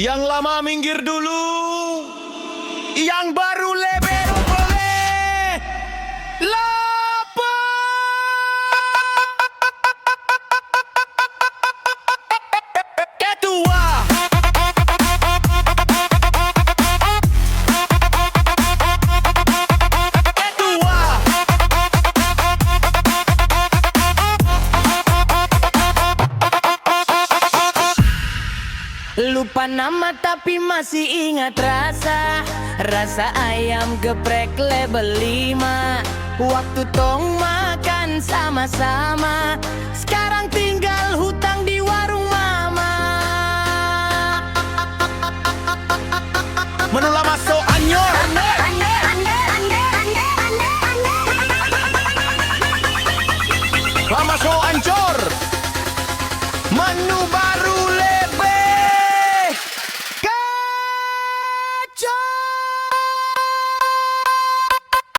Yang lama minggir dulu, yang baru lebero boleh lapar. Ketua lupa nama tapi masih ingat rasa. Rasa ayam geprek label 5. Waktu tong makan sama-sama. Sekarang tinggal hutang di warung mama. menu lama so anyor, lama so ancor, menu